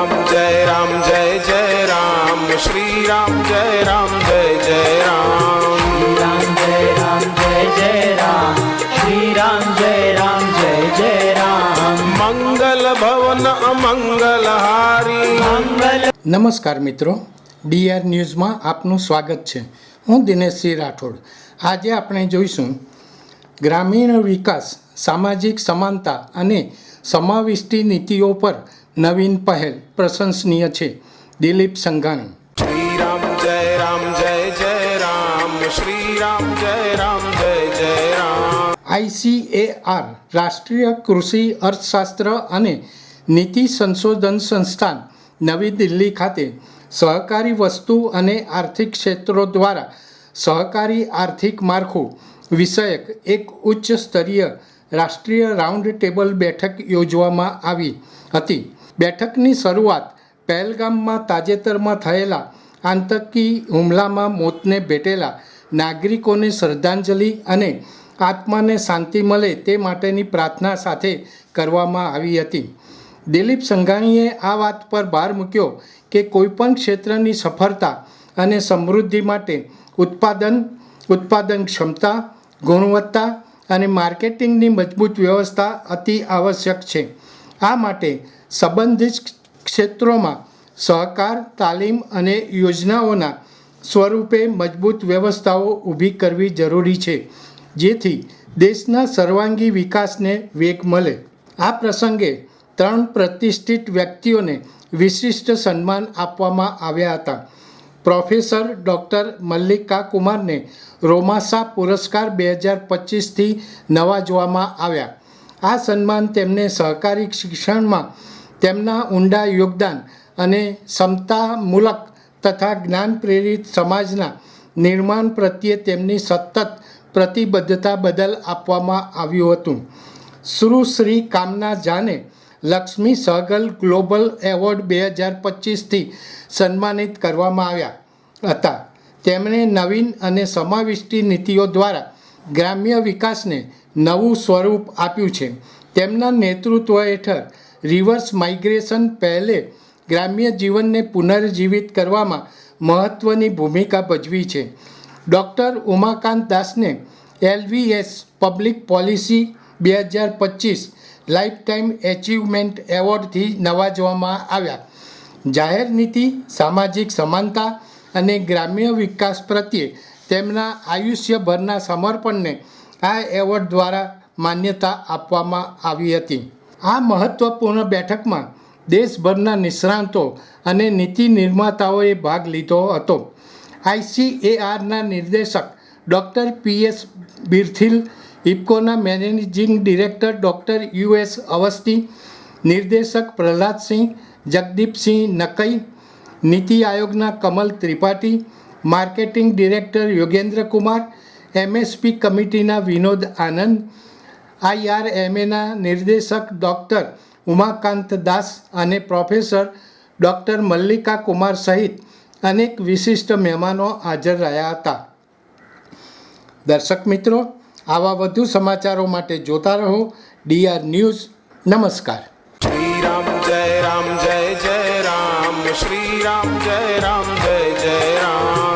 राम जय जय राम श्री राम जय जय राम राम जय जय राम श्री राम जय राम मंगल भवन अमंगल हारी मंगल। નમસ્કાર મિત્રો, ડીઆર ન્યૂઝમાં આપનું સ્વાગત છે. હું દિનેશસિંહ રાઠોડ. આજે આપણે જોઈશું ગ્રામીણ વિકાસ, સામાજિક સમાનતા અને સમાવિષ્ટી નીતિઓ પર નવીન પહેલ પ્રશંસનીય છે. દિલીપ સંઘાણી. श्री राम जय जय राम श्री રામ જય જય રામ. ICAR રાષ્ટ્રીય કૃષિ અર્થશાસ્ત્ર અને નીતિ સંશોધન સંસ્થાન નવી દિલ્હી ખાતે સહકારી વસ્તુ અને આર્થિક ક્ષેત્રો દ્વારા સહકારી આર્થિક માળખું વિષયક એક ઉચ્ચ સ્તરીય રાષ્ટ્રીય રાઉન્ડ ટેબલ બેઠક યોજવામાં આવી હતી. બેઠકની શરૂઆત પહેલગામમાં તાજેતરમાં થયેલા આતંકી હુમલામાં મોતને ભેટેલા નાગરિકોને શ્રદ્ધાંજલિ અને આત્માને શાંતિ મળે તે માટેની પ્રાર્થના સાથે કરવામાં આવી હતી. દિલીપ સંઘાણીએ આ વાત પર ભાર મૂક્યો કે કોઈપણ ક્ષેત્રની સફળતા અને સમૃદ્ધિ માટે ઉત્પાદન ક્ષમતા, ગુણવત્તા અને માર્કેટિંગની મજબૂત વ્યવસ્થા અતિ આવશ્યક છે. આ માટે સંબંધિત ક્ષેત્રોમાં સહકાર, તાલીમ અને યોજનાઓના સ્વરૂપે મજબૂત વ્યવસ્થાઓ ઊભી કરવી જરૂરી છે, જેથી દેશના સર્વાંગી વિકાસને વેગ મળે. આ પ્રસંગે 3 પ્રતિષ્ઠિત વ્યક્તિઓને વિશિષ્ટ સન્માન આપવામાં આવ્યા હતા. પ્રોફેસર ડૉક્ટર મલ્લિકા કુમારને રોમાસા પુરસ્કાર 2025થી નવાજવામાં આવ્યા. આ સન્માન તેમને સહકારી શિક્ષણમાં તેમના ઊંડા યોગદાન અને ક્ષમતામૂલક તથા જ્ઞાન પ્રેરિત સમાજના નિર્માણ પ્રત્યે તેમની સતત પ્રતિબદ્ધતા બદલ આપવામાં આવ્યું હતું. સુશ્રી કામના ઝાને લક્ષ્મી સહગલ ગ્લોબલ એવોર્ડ 2025થી સન્માનિત કરવામાં આવ્યા હતા. તેમણે નવીન અને સમાવિષ્ટી નીતિઓ દ્વારા ગ્રામ્ય વિકાસને નવું સ્વરૂપ આપ્યું છે. તેમના નેતૃત્વ હેઠળ રિવર્સ માઇગ્રેશન પહેલે ગ્રામ્ય જીવનને પુનર્જીવિત કરવામાં મહત્ત્વની ભૂમિકા ભજવી છે. ડૉક્ટર ઉમાકાંત દાસને LVS public policy 2025 lifetime achievement એવોર્ડથી નવાજવામાં આવ્યા. જાહેર નીતિ, સામાજિક સમાનતા અને ગ્રામ્ય વિકાસ પ્રત્યે તેમના આયુષ્યભરના સમર્પણને આ એવોર્ડ દ્વારા માન્યતા આપવામાં આવી હતી. આ મહત્ત્વપૂર્ણ બેઠકમાં દેશભરના નિષ્ણાતો અને નીતિ નિર્માતાઓએ ભાગ લીધો હતો. ICARના નિર્દેશક ડૉક્ટર PS બિરથિલ, ઇફકોના managing director doctor US Awasthi, નિર્દેશક પ્રહલાદસિંહ, જગદીપસિંહ નકઈ, નીતિ આયોગના Kamal Tripathi, marketing director Yogendra Kumar, MSP કમિટીના વિનોદ આનંદ, IRMAના નિર્દેશક ડૉક્ટર ઉમાકાંત દાસ અને પ્રોફેસર ડૉક્ટર મલ્લિકા કુમાર સહિત અનેક વિશિષ્ટ મહેમાનો હાજર રહ્યા હતા. દર્શક મિત્રો, આવા વધુ સમાચારો માટે જોતા રહો DR ન્યૂઝ. નમસ્કાર. श्री राम जय जय राम श्री राम जय